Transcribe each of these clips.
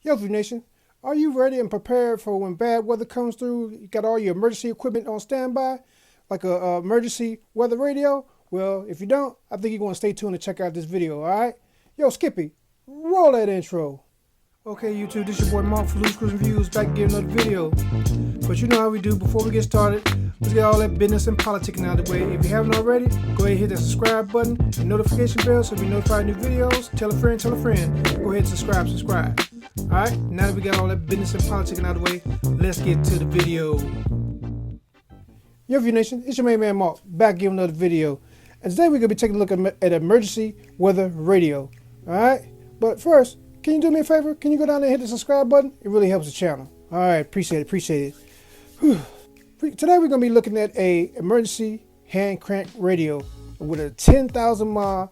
L.S.V Nation, are you ready and prepared for when bad weather comes through? You got all your emergency equipment on standby, like a emergency weather radio? Well, if you don't, I think you're going to stay tuned and check out this video, all right? Yo, Skippy, roll that intro. Okay, YouTube, this your boy Mark for L.S.V back again another video. But you know how we do. Before we get started, let's get all that business and politicking out of the way. If you haven't already, go ahead and hit that subscribe button and notification bell so you'll be notified of new videos. Tell a friend, tell a friend. Go ahead and subscribe. Alright, now that we got all that business and politicking out of the way, let's get to the video. Yo, L.S.V Nation, it's your main man Mark, back again another video. And today we're going to be taking a look at emergency weather radio. Alright, but first, can you do me a favor? Can you go down there and hit the subscribe button? It really helps the channel. Alright, appreciate it. Whew. Today we're going to be looking at a emergency hand crank radio with a 10,000 mile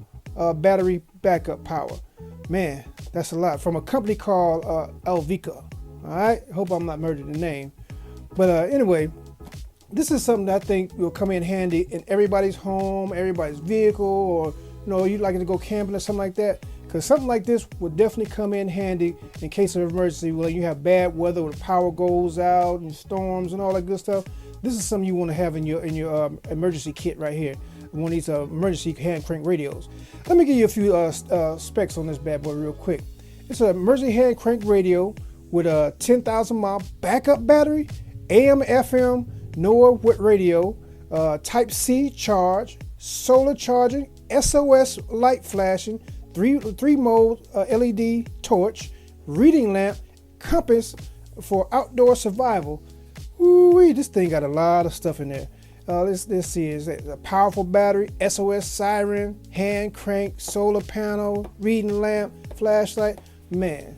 battery backup power. Man, that's a lot. From a company called Aivica. Alright, hope I'm not murdering the name. But anyway, this is something that I think will come in handy in everybody's home, everybody's vehicle, or you like to go camping or something like that. Because something like this would definitely come in handy in case of emergency, when you have bad weather, when the power goes out and storms and all that good stuff. This is something you want to have in your emergency kit right here. One of these emergency hand crank radios. Let me give you a few specs on this bad boy real quick. It's an emergency hand crank radio with a 10,000 mile backup battery, AM, FM, NOAA radio, Type C charge, solar charging, SOS light flashing, three mode LED torch, reading lamp, compass for outdoor survival. Ooh, this thing got a lot of stuff in there. Let's see, is a powerful battery, SOS siren, hand crank, solar panel, reading lamp, flashlight. Man,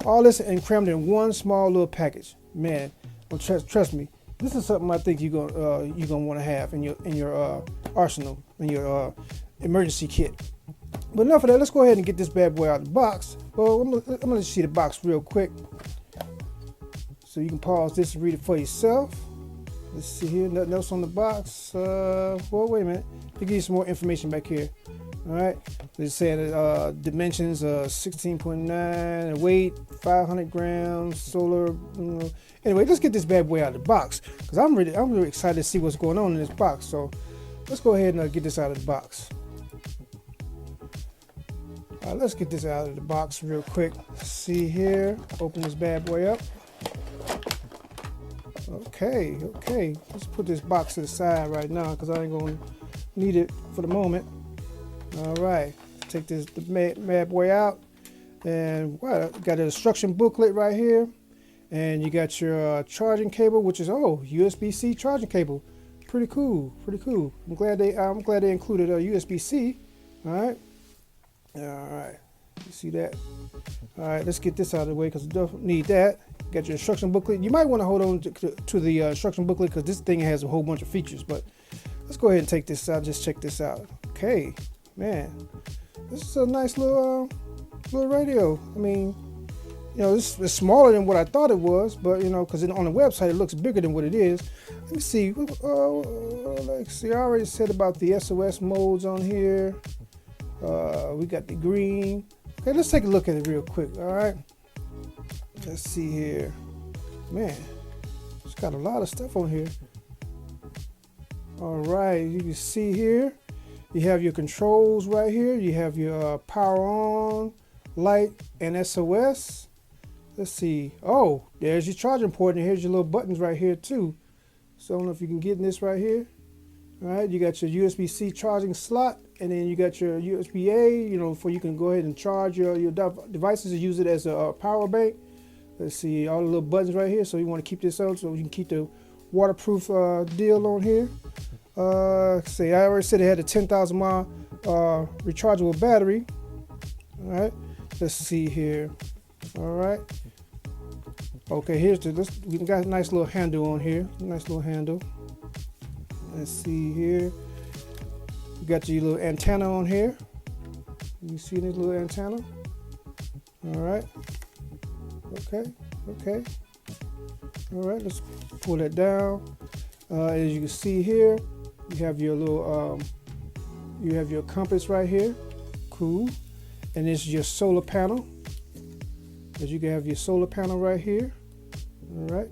all this and crammed in one small little package. Man, well, trust me, this is something I think you're gonna want to have in your arsenal, in your emergency kit. But enough of that. Let's go ahead and get this bad boy out of the box. Well, I'm gonna see the box real quick, so you can pause this and read it for yourself. Let's see here, nothing else on the box. Well, wait a minute. They give you some more information back here. All right, they say dimensions 16.9, weight 500 grams, solar. Anyway, let's get this bad boy out of the box because I'm really excited to see what's going on in this box. So let's go ahead and get this out of the box. Let's get this out of the box real quick. See here, open this bad boy up. Okay, let's put this box to the side right now because I ain't gonna need it for the moment. All right, take the bad boy out, and got an instruction booklet right here, and you got your charging cable, which is USB-C charging cable. Pretty cool. I'm glad they included a USB-C. All right. You see that? All right, let's get this out of the way because we don't need that. Got your instruction booklet. You might want to hold on to the instruction booklet because this thing has a whole bunch of features. But let's go ahead and take this out. Just check this out. Okay, man, this is a nice little radio. I mean, this is smaller than what I thought it was, but because on the website it looks bigger than what it is. Let me see. Let's see. I already said about the SOS modes on here. We got the green. Okay, let's take a look at it real quick. All right, let's see here. Man, it's got a lot of stuff on here. All right, you can see here you have your controls right here. You have your power on, light, and SOS. Let's see. Oh, there's your charging port, and here's your little buttons right here too. So I don't know if you can get in this right here. All right, you got your USB-C charging slot, and then you got your USB-A, for you can go ahead and charge your devices and use it as a power bank. Let's see, all the little buttons right here. So you want to keep this on so you can keep the waterproof deal on here. I already said it had a 10,000 mile rechargeable battery. All right, let's see here. All right. Okay, we got a nice little handle on here. Nice little handle. Let's see here. You got your little antenna on here. You see this little antenna? All right. Okay. All right, let's pull that down. As you can see here, you have your little, you have your compass right here. Cool. And this is your solar panel. As you can have your solar panel right here. All right.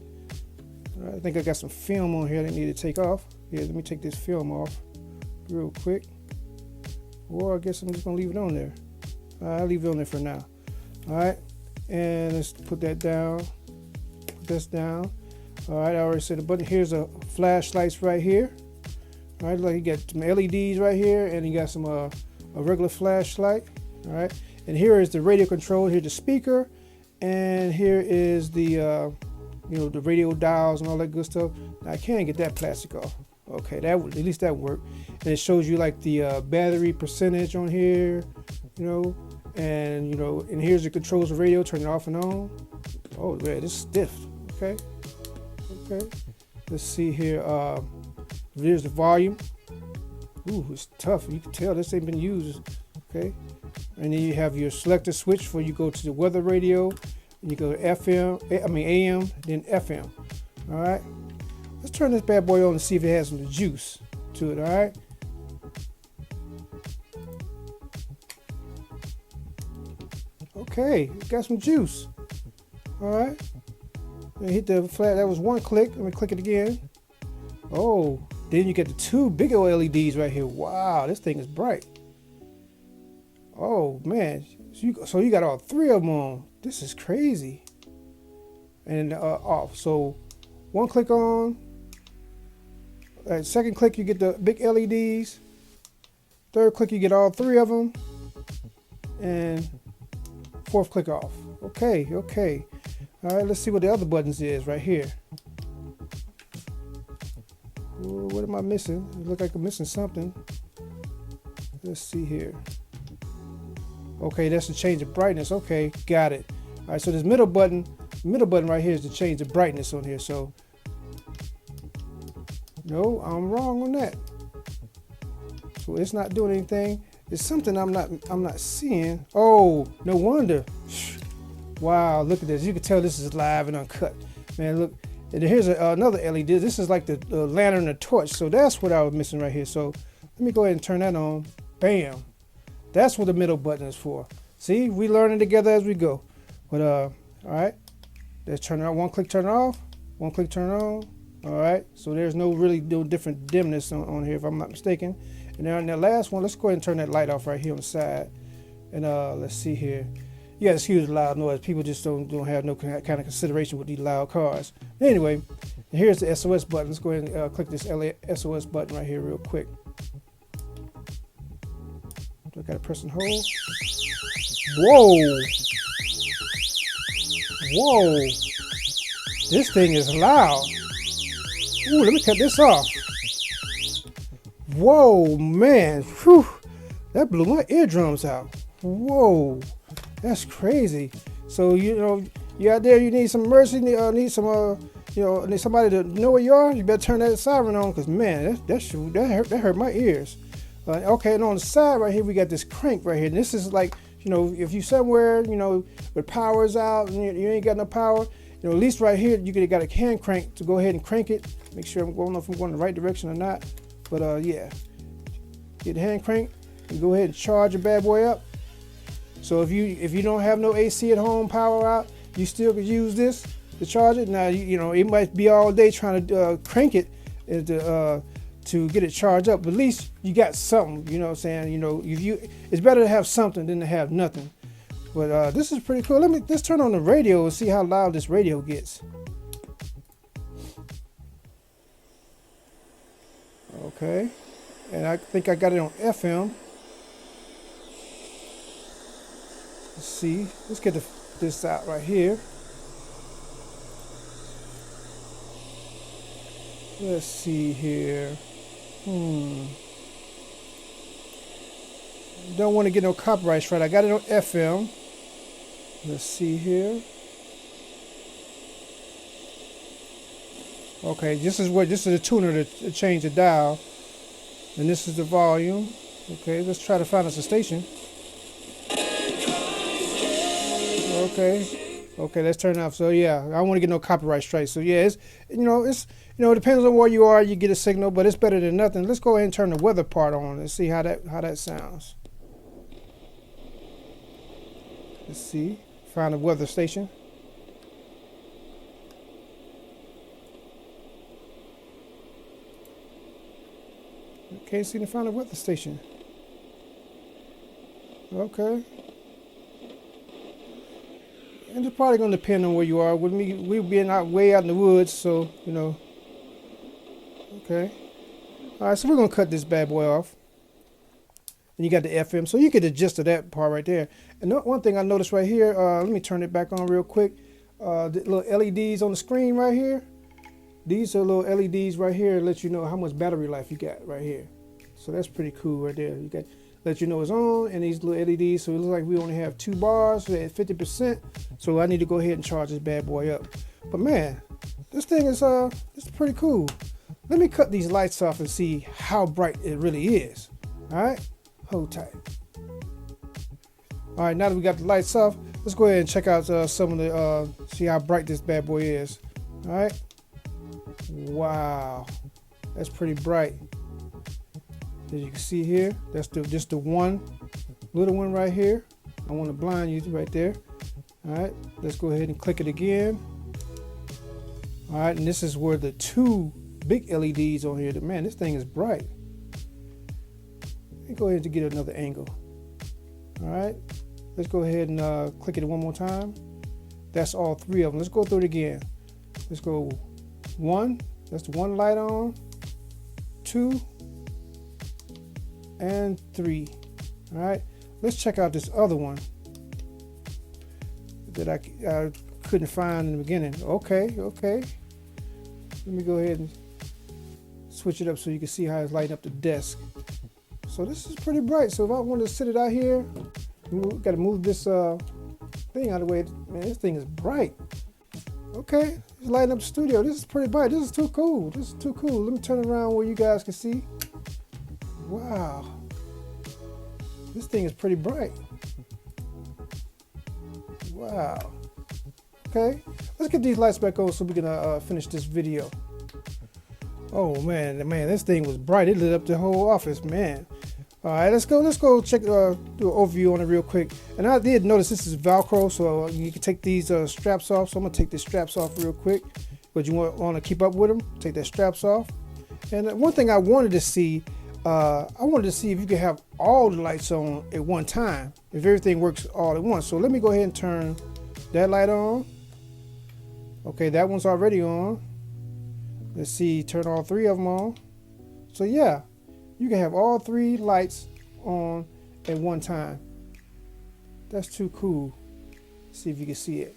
I think I got some film on here that I need to take off. Yeah, let me take this film off real quick. Or I guess I'm just gonna leave it on there. I'll leave it on there for now. All right, and let's put that down. Put this down. All right, I already said the button. Here's a flashlights right here. All right, like you got some LEDs right here, and you got some a regular flashlight. All right, and here is the radio control. Here's the speaker, and here is the the radio dials and all that good stuff. Now, I can't get that plastic off. Okay, that would, at least that worked. And it shows you like the battery percentage on here, and and here's the controls of radio, turn it off and on. Oh man, it's stiff. Okay. Let's see here. Here's the volume. Ooh, it's tough. You can tell this ain't been used. Okay. And then you have your selector switch for you go to the weather radio. And you go to AM, then FM. All right. Let's turn this bad boy on and see if it has some juice to it. All right. Okay, got some juice. All right. And hit the flat. That was one click. Let me click it again. Oh, then you get the two big LEDs right here. Wow, this thing is bright. Oh man, so you got all three of them on. This is crazy. And off. So one click on. Second click, you get the big LEDs. Third click, you get all three of them. And fourth click off. Okay. All right, let's see what the other buttons is right here. Ooh, what am I missing? It looks like I'm missing something. Let's see here. Okay, that's to change the brightness. Okay, got it. All right, so this middle button right here is to change the brightness on here. So, no, I'm wrong on that. So it's not doing anything. It's something I'm not seeing. Oh, no wonder. Wow, look at this. You can tell this is live and uncut. Man, look. And here's another LED. This is like the lantern and the torch. So that's what I was missing right here. So let me go ahead and turn that on. Bam. That's what the middle button is for. See, we learning together as we go. But all right. Let's turn it on. One click, turn it off. One click, turn it on. All right. So there's no different dimness on here if I'm not mistaken. And then on that last one, let's go ahead and turn that light off right here on the side. And let's see here. You gotta excuse the loud noise. People just don't have no kind of consideration with these loud cars. Anyway, here's the SOS button. Let's go ahead and click this SOS button right here real quick. I gotta press and hold. Whoa! This thing is loud. Ooh, let me cut this off. Whoa, man! Whew. That blew my eardrums out. Whoa! That's crazy. So you out there, you need some mercy, need some need somebody to know where you are. You better turn that siren on, cause man, that hurt my ears. Okay, and on the side right here, we got this crank right here. And this is like, if you somewhere, where power's out and you ain't got no power, at least right here you got a hand crank to go ahead and crank it. Make sure I don't know if I'm going the right direction or not, but yeah, get the hand crank and go ahead and charge your bad boy up. So if you don't have no AC at home, power out, you still could use this to charge it. Now it might be all day trying to crank it to get it charged up, but at least you got something. You know what I'm saying? It's better to have something than to have nothing. But this is pretty cool. Let's turn on the radio and see how loud this radio gets. Okay, and I think I got it on FM. Let's see. Let's get this out right here. Let's see here. Don't want to get no copyright strike. I got it on FM. Let's see here. Okay, this is the tuner to change the dial, and this is the volume. Okay, let's try to find us a station. Okay, let's turn it off. So yeah, I don't want to get no copyright strikes. So yeah, it depends on where you are, you get a signal, but it's better than nothing. Let's go ahead and turn the weather part on and see how that sounds. Let's see. find a weather station. Can't seem to find a weather station. Okay. And it's probably going to depend on where you are. With me, we're being way out in the woods, so, you know. Okay. All right, so we're going to cut this bad boy off. And you got the FM, so you get the gist of that part right there. And one thing I noticed right here, let me turn it back on real quick. The little LEDs on the screen right here. These are little LEDs right here, let you know how much battery life you got right here. So that's pretty cool right there. You got let you know it's on, and these little LEDs. So it looks like we only have 2 bars at 50%. So I need to go ahead and charge this bad boy up. But man, this thing is it's pretty cool. Let me cut these lights off and see how bright it really is. All right, hold tight. All right, now that we got the lights off, let's go ahead and check out some of the see how bright this bad boy is. All right. Wow, that's pretty bright. As you can see here, that's just the one little one right here. I want to blind you right there. All right, let's go ahead and click it again. All right, and this is where the 2 big LEDs on here. Man, this thing is bright. Let me go ahead and get another angle. All right, let's go ahead and click it one more time. That's all 3 of them. Let's go through it again. Let's go 1. That's the 1 light on. 2. And 3. All right, let's check out this other one that I couldn't find in the beginning. Okay. Let me go ahead and switch it up so you can see how it's lighting up the desk. So this is pretty bright. So if I wanted to sit it out here, got to move this thing out of the way. Man, this thing is bright. Okay, it's lighting up the studio. This is pretty bright. This is too cool. Let me turn around where you guys can see. Wow, this thing is pretty bright. Wow. Okay, let's get these lights back on so we can finish this video. Oh man, this thing was bright. It lit up the whole office, man. All right, let's go check do an overview on it real quick. And I did notice this is Velcro, so you can take these straps off. So I'm gonna take the straps off real quick, but you want to keep up with them. Take that straps off. And one thing I wanted to see. I wanted to see if you could have all the lights on at one time, if everything works all at once. So let me go ahead and turn that light on. Okay, that one's already on. Let's see, turn all 3 of them on. So yeah, you can have all 3 lights on at one time. That's too cool. Let's see if you can see it.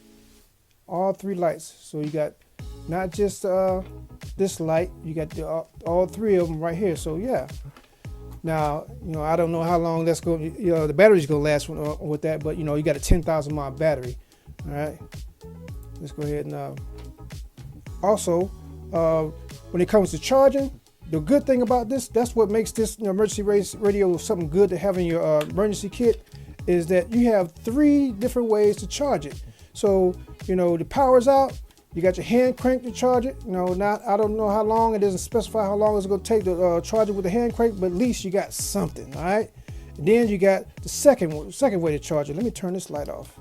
All 3 lights. So you got not just this light, you got all 3 of them right here. So yeah. Now, I don't know how long that's going to, the battery's going to last with that, but you got a 10,000 mAh battery. All right. Let's go ahead and also, when it comes to charging, the good thing about this, that's what makes this emergency radio something good to have in your emergency kit, is that you have 3 different ways to charge it. So, the power's out. You got your hand crank to charge it. I don't know how long. It doesn't specify how long it's going to take to charge it with the hand crank, but at least you got something, all right? And then you got the second way to charge it. Let me turn this light off.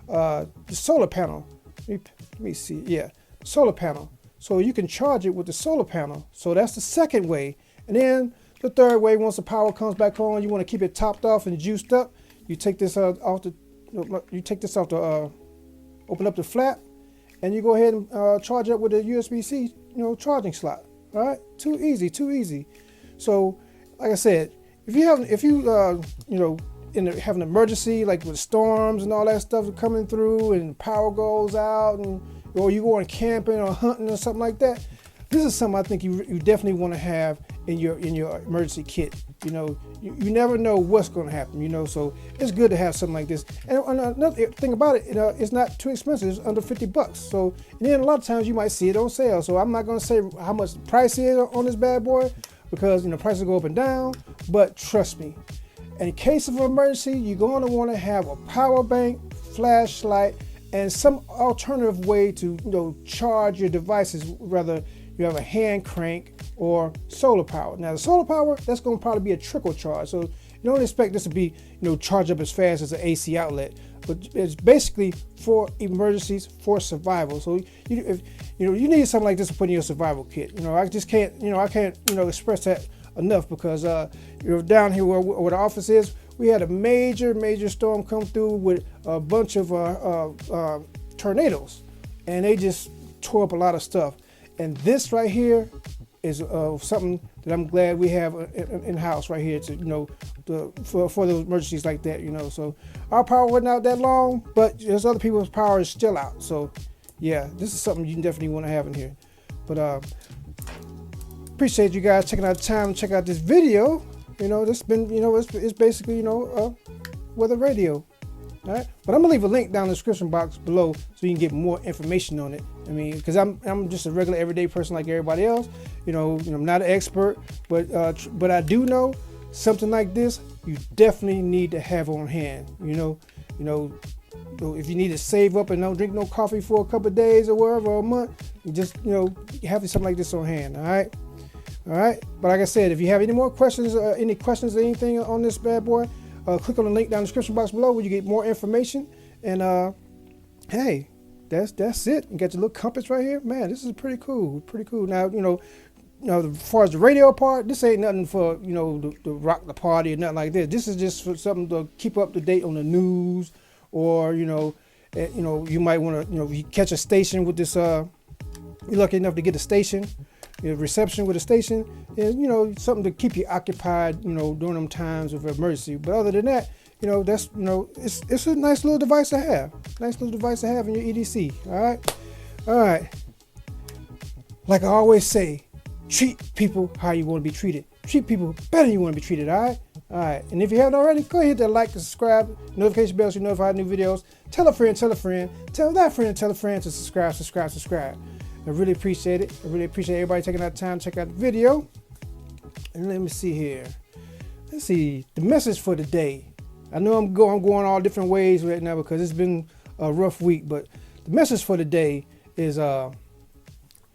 The solar panel. Let me see. Yeah, solar panel. So you can charge it with the solar panel. So that's the second way. And then the third way, once the power comes back on, you want to keep it topped off and juiced up. You take this off the. Open up the flap. And you go ahead and charge up with a USB-C, charging slot. All right, too easy. So, like I said, if you have an emergency, like with storms and all that stuff coming through, and power goes out, or you going camping or hunting or something like that, this is something I think you definitely want to have in your emergency kit. You never know what's going to happen. So it's good to have something like this. And another thing about it, it's not too expensive. It's under $50. So, and then a lot of times you might see it on sale. So I'm not going to say how much the price is on this bad boy, because prices go up and down. But trust me, in case of an emergency, you're going to want to have a power bank, flashlight, and some alternative way to charge your devices, whether you have a hand crank or solar power. Now the solar power, that's going to probably be a trickle charge. So you don't expect this to be charged up as fast as an AC outlet. but it's basically for emergencies, for survival. So if you need something like this to put in your survival kit. I just can't, I can't, express that enough, because down here where the office is, we had a major storm come through with a bunch of tornadoes, and they just tore up a lot of stuff. And this right here is something that I'm glad we have in house right here to for those emergencies like that. So our power wasn't out that long, but there's other people's power is still out. So yeah, this is something you definitely want to have in here. But appreciate you guys taking out the time to check out this video. This been it's basically weather radio. All right, but I'm gonna leave a link down in the description box below so you can get more information on it. I mean, because I'm just a regular everyday person like everybody else. I'm not an expert, but I do know something like this you definitely need to have on hand. If you need to save up and don't drink no coffee for a couple of days or whatever, or a month, you just you have something like this on hand. All right. But like I said, if you have any more questions, or anything on this bad boy, click on the link down in the description box below where you get more information. And hey, that's it. You got your little compass right here. Man, this is pretty cool. Now, as far as the radio part, this ain't nothing for to rock the party or nothing like this. This is just for something to keep up to date on the news, or you might want to you catch a station with this. You're lucky enough to get a station. Reception with a station, and something to keep you occupied, during them times of emergency. But other than that, that's it's a nice little device to have. Nice little device to have in your EDC. All right. Like I always say, treat people how you want to be treated. Treat people better than you want to be treated. All right. And if you haven't already, go ahead and hit that like and subscribe, notification bell so you're notified of new videos. Tell a friend, tell that friend, tell a friend to subscribe. I really appreciate it. I really appreciate everybody taking that time to check out the video. And let me see here. Let's see the message for today. I know I'm going all different ways right now because it's been a rough week, but the message for today is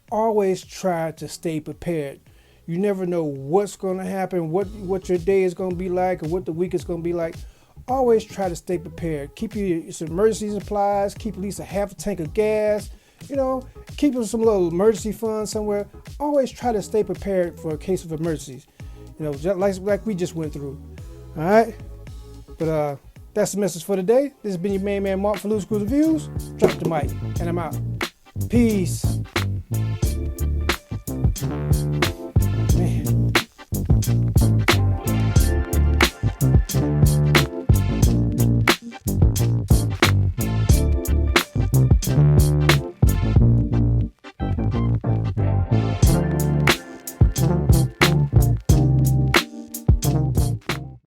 always try to stay prepared. You never know what's going to happen, what your day is going to be like, or what the week is going to be like. Always try to stay prepared. Keep your emergency supplies. Keep at least a half a tank of gas. Keep some little emergency fund somewhere. Always try to stay prepared for a case of emergencies. Just like we just went through. All right. But that's the message for today. This has been your main man Mark for L.S.V Reviews. Drop the mic, and I'm out. Peace.